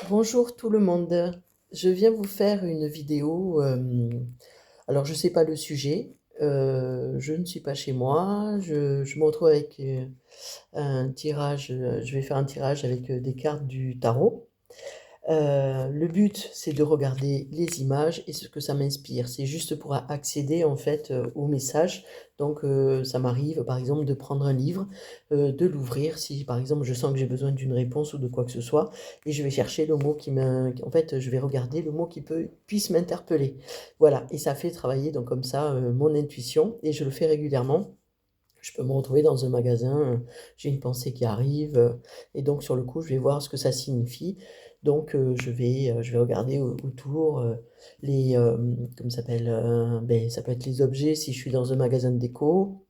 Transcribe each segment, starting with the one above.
Bonjour tout le monde. Je viens vous faire une vidéo. Alors, je ne sais pas le sujet. Je ne suis pas chez moi. Je me retrouve avec un tirage. Je vais faire un tirage avec des cartes du tarot. Le but, c'est de regarder les images et ce que ça m'inspire. C'est juste pour accéder en fait au message. Donc, ça m'arrive par exemple de prendre un livre, de l'ouvrir si par exemple je sens que j'ai besoin d'une réponse ou de quoi que ce soit, et je vais chercher le mot en fait, je vais regarder le mot qui puisse m'interpeller. Voilà, et ça fait travailler donc comme ça mon intuition, et je le fais régulièrement. Je peux me retrouver dans un magasin, j'ai une pensée qui arrive, et donc sur le coup, je vais voir ce que ça signifie. Donc, je vais regarder autour comment ça s'appelle, ben, ça peut être les objets si je suis dans un magasin de déco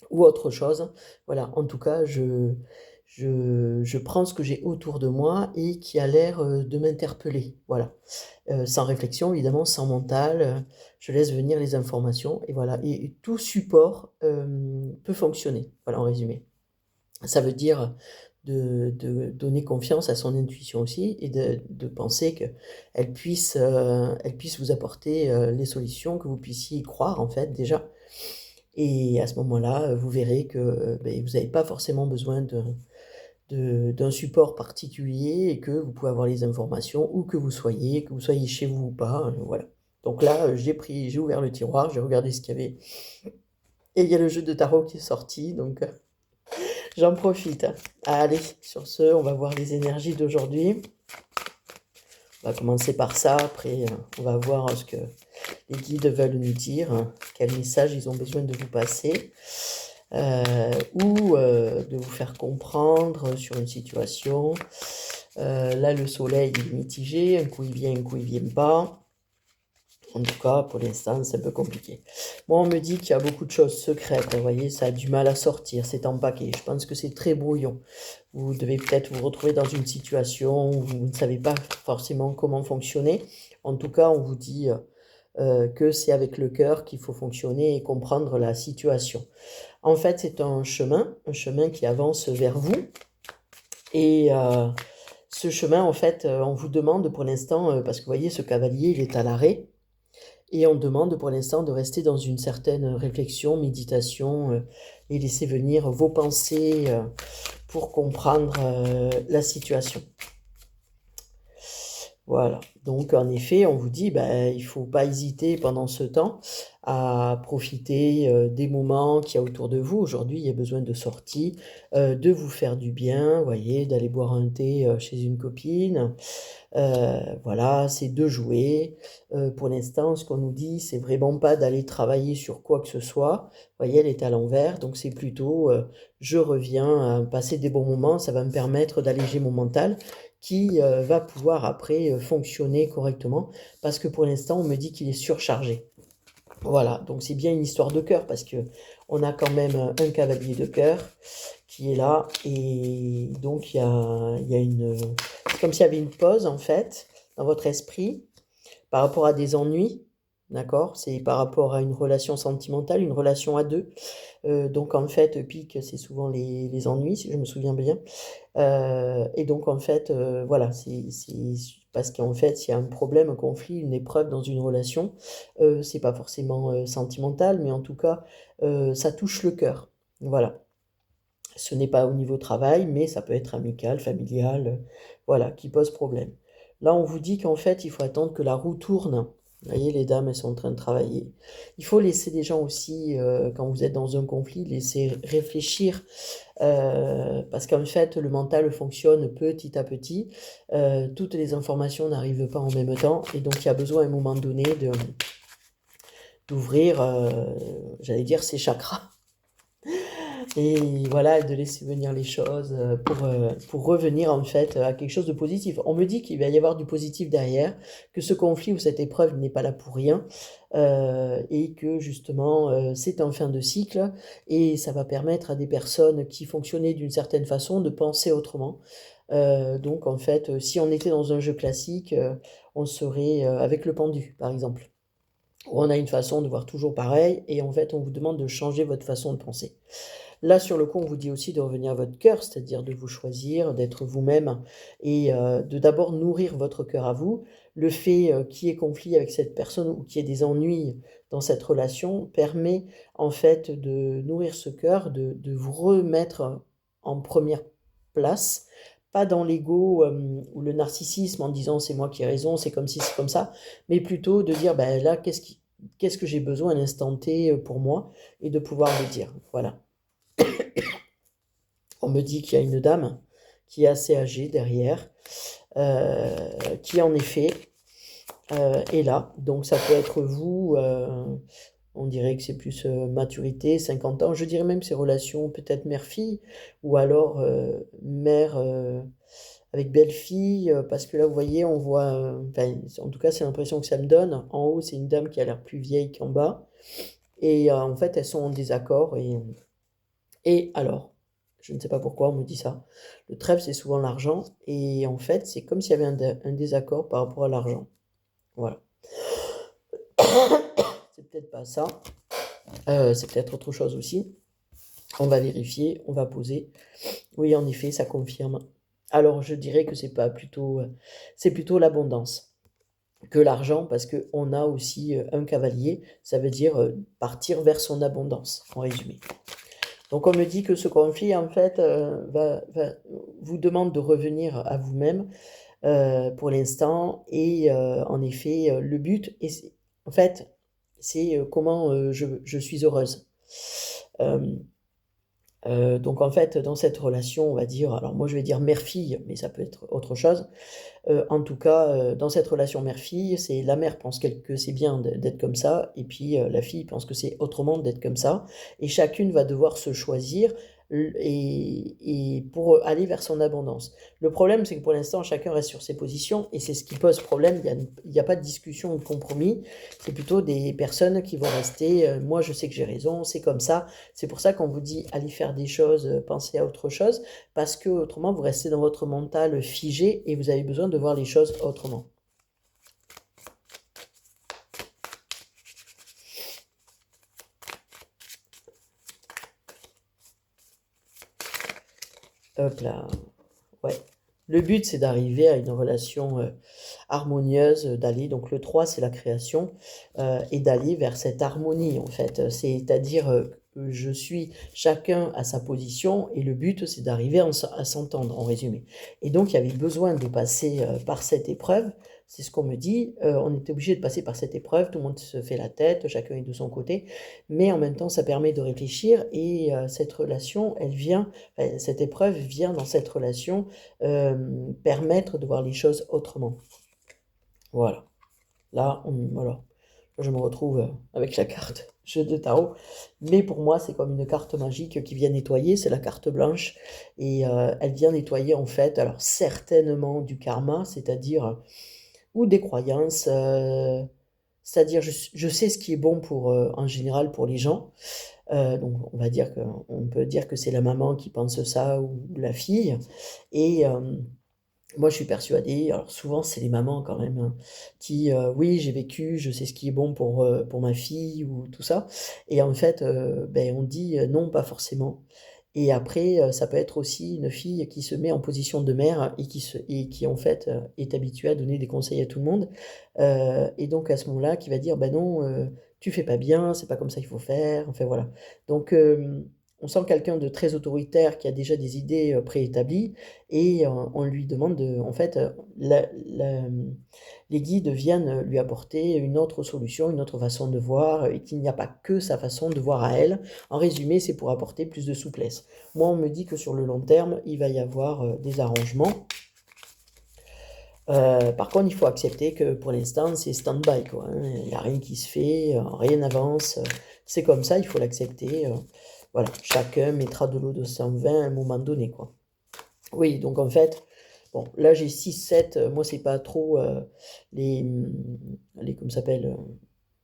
ou autre chose. Voilà, en tout cas, je prends ce que j'ai autour de moi et qui a l'air de m'interpeller. Voilà. Sans réflexion, évidemment, sans mental, je laisse venir les informations et voilà. Et tout support peut fonctionner. Voilà, en résumé. Ça veut dire de donner confiance à son intuition aussi et de penser qu'elle puisse vous apporter les solutions, que vous puissiez y croire en fait déjà. Et à ce moment-là, vous verrez que ben, vous n'avez pas forcément besoin d'un support particulier et que vous pouvez avoir les informations où que vous soyez chez vous ou pas, voilà. Donc là, j'ai ouvert le tiroir, j'ai regardé ce qu'il y avait et il y a le jeu de tarot qui est sorti, donc j'en profite. Allez, sur ce, on va voir les énergies d'aujourd'hui. On va commencer par ça, après on va voir ce que les guides veulent nous dire, quel message ils ont besoin de vous passer. Ou de vous faire comprendre sur une situation. Là, le soleil il est mitigé, un coup il vient, un coup il vient pas. En tout cas, pour l'instant, c'est un peu compliqué. Moi, on me dit qu'il y a beaucoup de choses secrètes, vous voyez, ça a du mal à sortir, c'est empaqué. Je pense que c'est très brouillon. Vous devez peut-être vous retrouver dans une situation où vous ne savez pas forcément comment fonctionner. En tout cas, on vous dit que c'est avec le cœur qu'il faut fonctionner et comprendre la situation. En fait, c'est un chemin qui avance vers vous. Et ce chemin, en fait, on vous demande pour l'instant, parce que vous voyez, ce cavalier, il est à l'arrêt, et on demande pour l'instant de rester dans une certaine réflexion, méditation, et laisser venir vos pensées pour comprendre la situation. Voilà, donc en effet, on vous dit, ben, il ne faut pas hésiter pendant ce temps à profiter des moments qu'il y a autour de vous. Aujourd'hui, il y a besoin de sortie, de vous faire du bien, voyez, d'aller boire un thé chez une copine. Voilà, c'est de jouer. Pour l'instant, ce qu'on nous dit, c'est vraiment pas d'aller travailler sur quoi que ce soit. Vous voyez, elle est à l'envers, donc c'est plutôt je reviens à passer des bons moments, ça va me permettre d'alléger mon mental qui va pouvoir après fonctionner correctement parce que pour l'instant, on me dit qu'il est surchargé. Voilà, donc c'est bien une histoire de cœur parce que on a quand même un cavalier de cœur qui est là et donc il y a une... C'est comme s'il y avait une pause en fait dans votre esprit par rapport à des ennuis, d'accord? C'est par rapport à une relation sentimentale, une relation à deux. Donc en fait, pique, c'est souvent les ennuis, si je me souviens bien. Et donc en fait, voilà, c'est parce qu'en fait, s'il y a un problème, un conflit, une épreuve dans une relation, c'est pas forcément sentimental, mais en tout cas, ça touche le cœur. Voilà. Ce n'est pas au niveau travail, mais ça peut être amical, familial, voilà, qui pose problème. Là, on vous dit qu'en fait, il faut attendre que la roue tourne. Vous voyez, les dames, elles sont en train de travailler. Il faut laisser les gens aussi, quand vous êtes dans un conflit, laisser réfléchir, parce qu'en fait, le mental fonctionne petit à petit. Toutes les informations n'arrivent pas en même temps, et donc il y a besoin à un moment donné d'ouvrir, j'allais dire, ses chakras. Et voilà, de laisser venir les choses pour revenir en fait à quelque chose de positif. On me dit qu'il va y avoir du positif derrière, que ce conflit ou cette épreuve n'est pas là pour rien, et que justement c'est en fin de cycle et ça va permettre à des personnes qui fonctionnaient d'une certaine façon de penser autrement. Donc en fait, si on était dans un jeu classique, on serait avec le pendu, par exemple. Où on a une façon de voir toujours pareil et en fait on vous demande de changer votre façon de penser. Là, sur le coup, on vous dit aussi de revenir à votre cœur, c'est-à-dire de vous choisir, d'être vous-même et de d'abord nourrir votre cœur à vous. Le fait, qu'il y ait conflit avec cette personne ou qu'il y ait des ennuis dans cette relation permet en fait de nourrir ce cœur, de vous remettre en première place, pas dans l'ego, ou le narcissisme en disant: «C'est moi qui ai raison, c'est comme ci, c'est comme ça», mais plutôt de dire: «Ben là, qu'est-ce que j'ai besoin à l'instant T, pour moi?» et de pouvoir le dire, voilà. On me dit qu'il y a une dame qui est assez âgée derrière, qui en effet, est là. Donc ça peut être vous, on dirait que c'est plus, maturité, 50 ans. Je dirais même c'est relation peut-être mère-fille ou alors, mère, avec belle-fille, parce que là, vous voyez, on voit, enfin, en tout cas, c'est l'impression que ça me donne. En haut, c'est une dame qui a l'air plus vieille qu'en bas et en fait, elles sont en désaccord et alors, je ne sais pas pourquoi on me dit ça. Le trèfle, c'est souvent l'argent et en fait, c'est comme s'il y avait un désaccord par rapport à l'argent. Voilà. C'est peut-être pas ça, c'est peut-être autre chose aussi. On va vérifier, on va poser. Oui, en effet, ça confirme. Alors, je dirais que c'est plutôt l'abondance que l'argent parce qu'on a aussi, un cavalier, ça veut dire, partir vers son abondance, en résumé. Donc on me dit que ce conflit, en fait, vous demande de revenir à vous-même, pour l'instant et en effet, le but et en fait, c'est, comment, je suis heureuse. Hem donc en fait, dans cette relation, on va dire, alors moi je vais dire mère-fille, mais ça peut être autre chose. En tout cas, dans cette relation mère-fille, c'est la mère pense que c'est bien d'être comme ça et puis, la fille pense que c'est autrement d'être comme ça et chacune va devoir se choisir et pour aller vers son abondance. Le problème, c'est que pour l'instant, chacun reste sur ses positions et c'est ce qui pose problème. Il y a pas de discussion ou de compromis. C'est plutôt des personnes qui vont rester, «Moi, je sais que j'ai raison, c'est comme ça». C'est pour ça qu'on vous dit: «Allez faire des choses, pensez à autre chose» parce que autrement vous restez dans votre mental figé et vous avez besoin de voir les choses autrement. Hop là, ouais. Le but, c'est d'arriver à une relation, harmonieuse, d'aller donc le 3 c'est la création, et d'aller vers cette harmonie, en fait. C'est-à-dire, je suis chacun à sa position et le but, c'est d'arriver à s'entendre, en résumé. Et donc il y avait besoin de passer, par cette épreuve, c'est ce qu'on me dit, on était obligé de passer par cette épreuve, tout le monde se fait la tête, chacun est de son côté, mais en même temps, ça permet de réfléchir et cette relation, elle vient cette épreuve vient dans cette relation, permettre de voir les choses autrement. Voilà. Là, voilà, je me retrouve, avec la carte jeu de tarot, mais pour moi, c'est comme une carte magique qui vient nettoyer, c'est la carte blanche et elle vient nettoyer, en fait, alors certainement du karma, c'est-à-dire ou des croyances, c'est-à-dire je sais ce qui est bon pour, en général pour les gens, donc on peut dire que c'est la maman qui pense ça ou la fille et moi, je suis persuadée, alors souvent c'est les mamans quand même, hein, qui, «Oui, j'ai vécu, je sais ce qui est bon pour ma fille» ou tout ça et en fait, on dit, «Non, pas forcément» et après, ça peut être aussi une fille qui se met en position de mère et qui en fait, est habituée à donner des conseils à tout le monde, et donc à ce moment-là, qui va dire: «Bah non, tu fais pas bien, c'est pas comme ça qu'il faut faire», enfin voilà. Donc on sent quelqu'un de très autoritaire qui a déjà des idées, préétablies et on lui demande de en fait, les guides viennent lui apporter une autre solution, une autre façon de voir et qu'il n'y a pas que sa façon de voir à elle. En résumé, c'est pour apporter plus de souplesse. Moi, on me dit que sur le long terme, il va y avoir, des arrangements. Par contre, il faut accepter que pour l'instant, c'est stand-by quoi, hein. Il y a rien qui se fait, rien n'avance, c'est comme ça, il faut l'accepter, voilà. Chacun mettra de l'eau de son vin à un moment donné, quoi. Oui, donc en fait, bon, là j'ai 6, 7. Moi c'est pas trop, les comment ça s'appelle?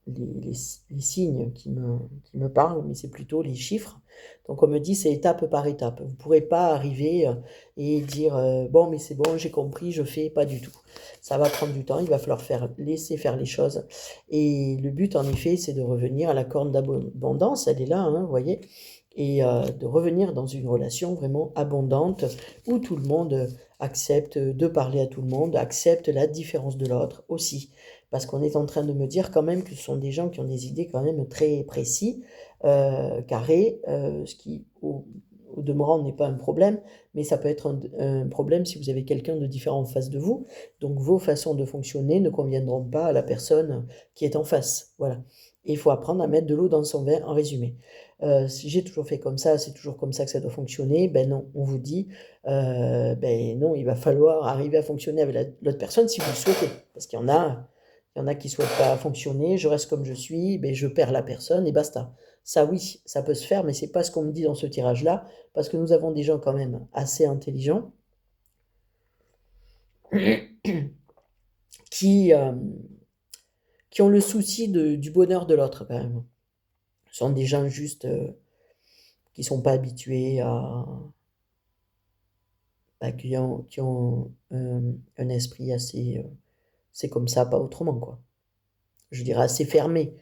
Les signes qui me parlent, mais c'est plutôt les chiffres. Donc on me dit: «C'est étape par étape». Vous ne pourrez pas arriver, et dire, «Bon, mais c'est bon, j'ai compris, je fais». Pas du tout. Ça va prendre du temps, il va falloir laisser faire les choses et le but en effet, c'est de revenir à la corne d'abondance, elle est là, hein, vous voyez? et de revenir dans une relation vraiment abondante où tout le monde accepte de parler à tout le monde, accepte la différence de l'autre aussi. Parce qu'on est en train de me dire quand même que ce sont des gens qui ont des idées quand même très précis, carrés, ce qui au demeurant n'est pas un problème, mais ça peut être un problème si vous avez quelqu'un de différent en face de vous. Donc vos façons de fonctionner ne conviendront pas à la personne qui est en face. Voilà. Et il faut apprendre à mettre de l'eau dans son vin, en résumé. Si j'ai toujours fait comme ça, c'est toujours comme ça que ça doit fonctionner. Ben non, on vous dit, ben non, il va falloir arriver à fonctionner avec l'autre personne si vous le souhaitez. Parce qu'il y en a qui ne souhaitent pas fonctionner, je reste comme je suis, ben je perds la personne et basta. Ça oui, ça peut se faire, mais c'est pas ce qu'on me dit dans ce tirage-là, parce que nous avons des gens quand même assez intelligents qui, qui ont le souci du bonheur de l'autre quand même. Ce sont des gens juste qui ne sont pas habitués qui ont un esprit assez, c'est comme ça, pas autrement quoi. Je dirais assez fermé.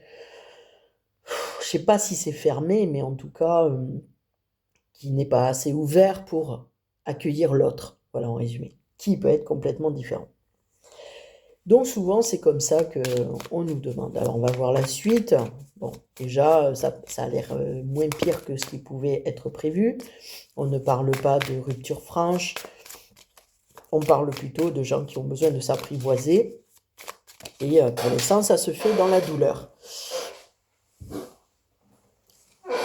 Je sais pas si c'est fermé, mais en tout cas, qui n'est pas assez ouvert pour accueillir l'autre. Voilà en résumé, qui peut être complètement différent. Donc souvent, c'est comme ça qu'on nous demande. Alors, on va voir la suite. Bon, déjà, ça a l'air moins pire que ce qui pouvait être prévu. On ne parle pas de rupture franche. On parle plutôt de gens qui ont besoin de s'apprivoiser. Et pour l'instant, ça se fait dans la douleur.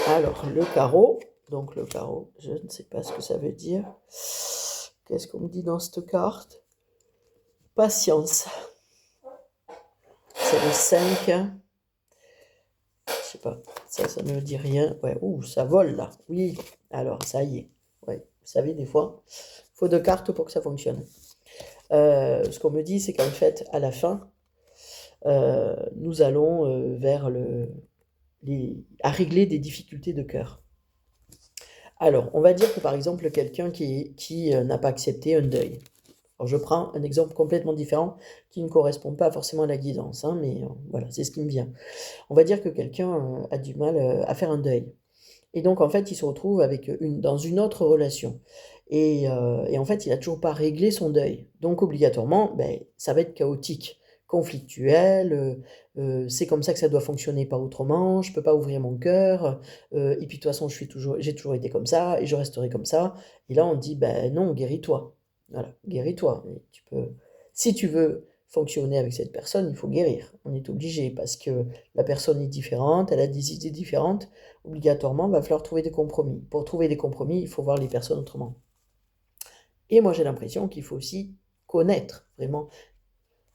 Alors, le carreau. Donc, le carreau, je ne sais pas ce que ça veut dire. Qu'est-ce qu'on me dit dans cette carte? Patience. C'est le 5. Je sais pas, ça ne me dit rien. Ouais, ouh, ça vole là. Oui, alors ça y est. Ouais, vous savez, des fois, il faut 2 cartes pour que ça fonctionne. Ce qu'on me dit, c'est qu'en fait, à la fin, nous allons vers à régler des difficultés de cœur. Alors, on va dire que par exemple, quelqu'un qui n'a pas accepté un deuil. Alors, je prends un exemple complètement différent qui ne correspond pas forcément à la guidance, hein, mais voilà, c'est ce qui me vient. On va dire que quelqu'un a du mal à faire un deuil. Et donc, en fait, il se retrouve dans une autre relation. Et en fait, il n'a toujours pas réglé son deuil. Donc, obligatoirement, ben, ça va être chaotique, conflictuel. C'est comme ça que ça doit fonctionner, pas autrement. Je ne peux pas ouvrir mon cœur. Et puis, de toute façon, j'ai toujours été comme ça et je resterai comme ça. Et là, on dit, ben non, guéris-toi. Voilà, guéris-toi. Si tu veux fonctionner avec cette personne, il faut guérir. On est obligé parce que la personne est différente, elle a des idées différentes. Obligatoirement, il va falloir trouver des compromis. Pour trouver des compromis, il faut voir les personnes autrement. Et moi, j'ai l'impression qu'il faut aussi connaître vraiment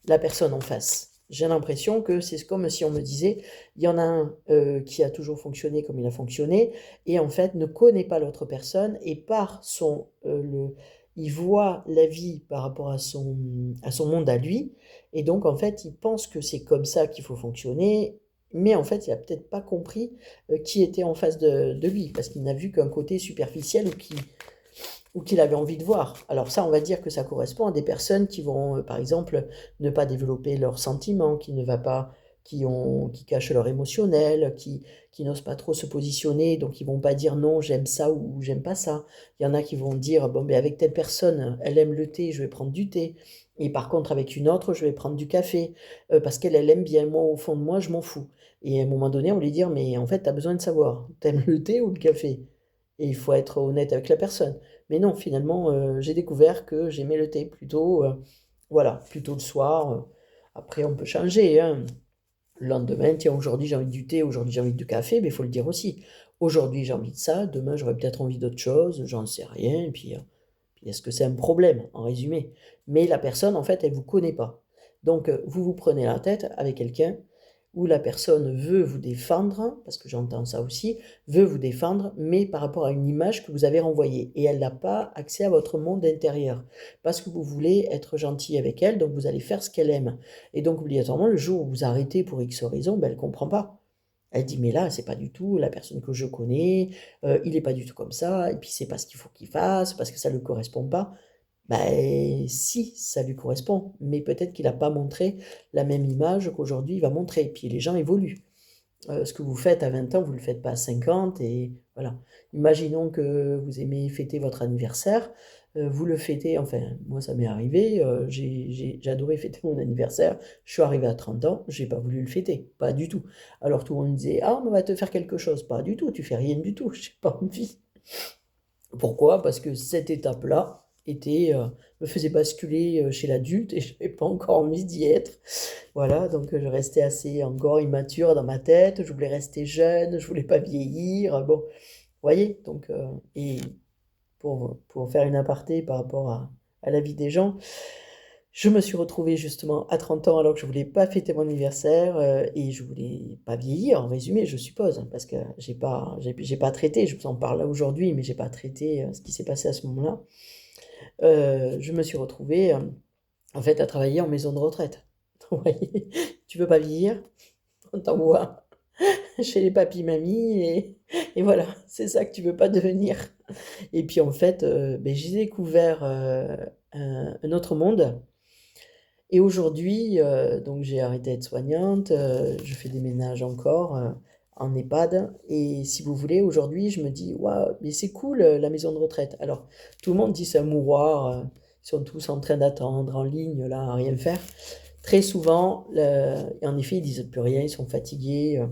la personne en face. J'ai l'impression que c'est comme si on me disait, il y en a un qui a toujours fonctionné comme il a fonctionné, et en fait ne connaît pas l'autre personne, et il voit la vie par rapport à son monde à lui, et donc en fait il pense que c'est comme ça qu'il faut fonctionner, mais en fait il n'a peut-être pas compris qui était en face de lui, parce qu'il n'a vu qu'un côté superficiel ou qu'il avait envie de voir. Alors ça, on va dire que ça correspond à des personnes qui vont, par exemple, ne pas développer leurs sentiments, qui cachent leur émotionnel, qui n'osent pas trop se positionner, donc ils vont pas dire non, j'aime ça ou j'aime pas ça. Il y en a qui vont dire, bon, ben avec telle personne, elle aime le thé, je vais prendre du thé. Et par contre, avec une autre, je vais prendre du café, parce qu'elle aime bien. Moi, au fond de moi, je m'en fous. Et à un moment donné, on lui dit, mais en fait, tu as besoin de savoir, t'aimes le thé ou le café? Et il faut être honnête avec la personne. Mais non, finalement, j'ai découvert que j'aimais le thé plutôt, voilà, plutôt le soir. Après, on peut changer, hein. Le lendemain, tiens, aujourd'hui j'ai envie du thé, aujourd'hui j'ai envie du café, mais il faut le dire aussi. Aujourd'hui j'ai envie de ça, demain j'aurai peut-être envie d'autre chose, j'en sais rien. Et puis est-ce que c'est un problème, en résumé? Mais la personne, en fait, elle ne vous connaît pas. Donc, vous vous prenez la tête avec quelqu'un où la personne veut vous défendre, parce que j'entends ça aussi, veut vous défendre, mais par rapport à une image que vous avez renvoyée. Et elle n'a pas accès à votre monde intérieur, parce que vous voulez être gentil avec elle, donc vous allez faire ce qu'elle aime. Et donc, obligatoirement, le jour où vous arrêtez pour X raison, ben, elle ne comprend pas. Elle dit, mais là, c'est pas du tout la personne que je connais, il est pas du tout comme ça, et puis c'est pas ce qu'il faut qu'il fasse, parce que ça ne lui correspond pas. Ben si, ça lui correspond, mais peut-être qu'il n'a pas montré la même image qu'aujourd'hui il va montrer. Puis les gens évoluent. Ce que vous faites à 20 ans, vous ne le faites pas à 50 et voilà. Imaginons que vous aimez fêter votre anniversaire, vous le fêtez enfin, moi ça m'est arrivé, j'ai adoré fêter mon anniversaire. Je suis arrivé à 30 ans, j'ai pas voulu le fêter, pas du tout. Alors tout le monde me disait: «Ah, on va te faire quelque chose». Pas du tout, tu fais rien du tout, j'ai pas envie. Pourquoi? Parce que cette étape-là me faisait basculer, chez l'adulte et j'avais pas encore envie d'y être. Voilà, donc je restais assez encore immature dans ma tête, je voulais rester jeune, je voulais pas vieillir, bon, vous voyez? Donc et pour faire une aparté par rapport à la vie des gens, je me suis retrouvée justement à 30 ans alors que je voulais pas fêter mon anniversaire, et je voulais pas vieillir en résumé, je suppose, hein, parce que j'ai pas traité, je vous en parle là aujourd'hui, mais j'ai pas traité, ce qui s'est passé à ce moment-là. Je me suis retrouvée, en fait, à travailler en maison de retraite. Vous voyez? Tu veux pas vieillir? On t'envoie chez les papis-mamies et voilà, c'est ça que tu veux pas devenir. Et puis en fait, j'ai découvert, un autre monde et aujourd'hui, donc j'ai arrêté d'être soignante, je fais des ménages encore, en EHPAD et si vous voulez, aujourd'hui, je me dis: «Waouh, mais c'est cool, la maison de retraite». Alors tout le monde dit: «C'est un mouroir», ils sont tous en train d'attendre en ligne là, à rien faire. Très souvent, et en effet, ils disent plus rien, ils sont fatigués,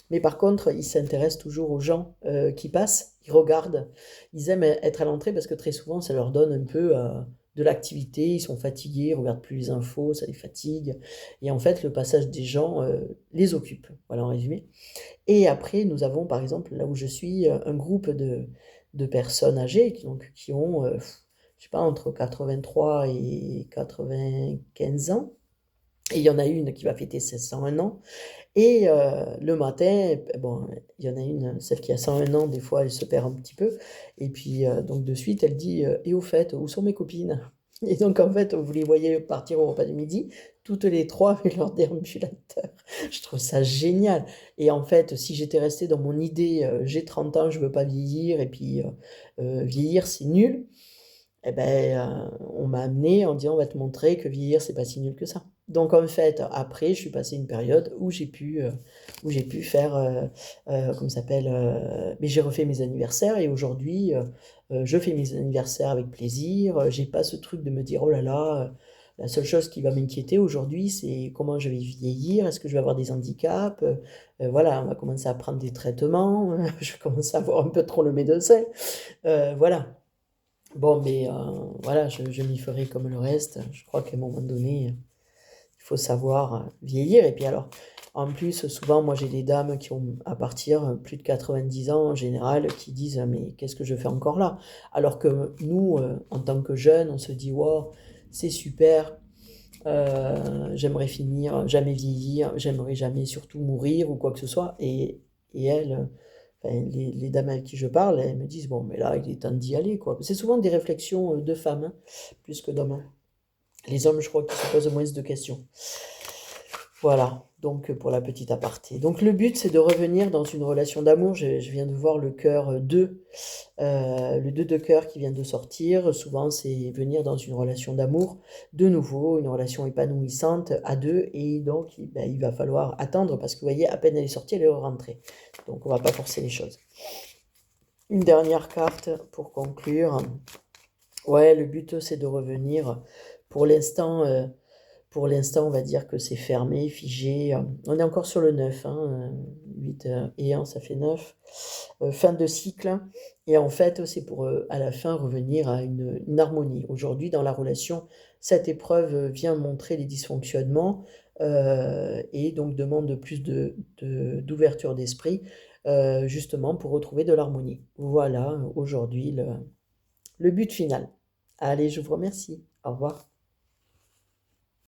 mais par contre, ils s'intéressent toujours aux gens, qui passent, ils regardent. Ils aiment être à l'entrée parce que très souvent, ça leur donne un peu, de l'activité, ils sont fatigués, ils regardent plus les infos, ça les fatigue et en fait, le passage des gens, les occupe. Voilà, en résumé et après, nous avons, par exemple, là où je suis, un groupe de personnes âgées qui ont, je sais pas, entre 83 et 95 ans et il y en a une qui va fêter ses 101 ans et le matin, bon, il y en a une, celle qui a 101 ans, des fois, elle se perd un petit peu et puis, donc de suite, elle dit: «Et au fait, où sont mes copines?» et donc en fait, vous les voyez partir au repas du midi, toutes les 3 avec leur déambulateur. Je trouve ça génial et en fait, si j'étais restée dans mon idée, j'ai 30 ans, je veux pas vieillir et puis, vieillir, c'est nul et beh, on m'a amenée en disant: «On va te montrer que vieillir, c'est pas si nul que ça». Donc en fait, après, je suis passée une période où j'ai pu faire, comment ça s'appelle? Mais j'ai refait mes anniversaires et aujourd'hui, je fais mes anniversaires avec plaisir, j'ai pas ce truc de me dire: «Oh là là, la seule chose qui va m'inquiéter aujourd'hui, c'est comment je vais vieillir? Est-ce que je vais avoir des handicaps?» Voilà, on va commencer à prendre des traitements, je vais commencer à voir un peu trop le médecin, voilà. Bon, mais voilà, je m'y ferai comme le reste. Je crois qu'à un moment donné, il faut savoir, vieillir et puis alors, en plus, souvent, moi, j'ai des dames qui ont à partir, plus de 90 ans en général, qui disent: «Mais qu'est-ce que je fais encore là?» alors que nous, en tant que jeunes, on se dit: «Waouh, c'est super, j'aimerais finir jamais vieillir, j'aimerais jamais surtout mourir ou quoi que ce soit» et elles, enfin les dames avec qui je parle, elles me disent: «Bon, mais là, il est temps d'y aller, quoi». C'est souvent des réflexions, de femmes, hein, plus que d'hommes, hein. Les hommes, je crois qu'ils se posent moins de questions. Voilà, donc pour la petite aparté. Donc le but, c'est de revenir dans une relation d'amour. Je viens de voir le cœur, 2, le 2 de cœur qui vient de sortir. Souvent, c'est venir dans une relation d'amour, de nouveau, une relation épanouissante à 2 et donc il va falloir attendre parce que vous voyez, à peine elle est sortie, elle est rentrée. Donc on va pas forcer les choses. Une dernière carte pour conclure. Ouais, le but, c'est de revenir. Pour l'instant, heu pour l'instant, on va dire que c'est fermé, figé, on est encore sur le 9, hein, 8, et 1 ça fait 9, fin de cycle et en fait, c'est pour, à la fin revenir à une harmonie. Aujourd'hui, dans la relation, cette épreuve, vient montrer les dysfonctionnements, et donc demande plus d'ouverture d'esprit, justement pour retrouver de l'harmonie. Voilà, aujourd'hui le but final. Allez, je vous remercie. Au revoir.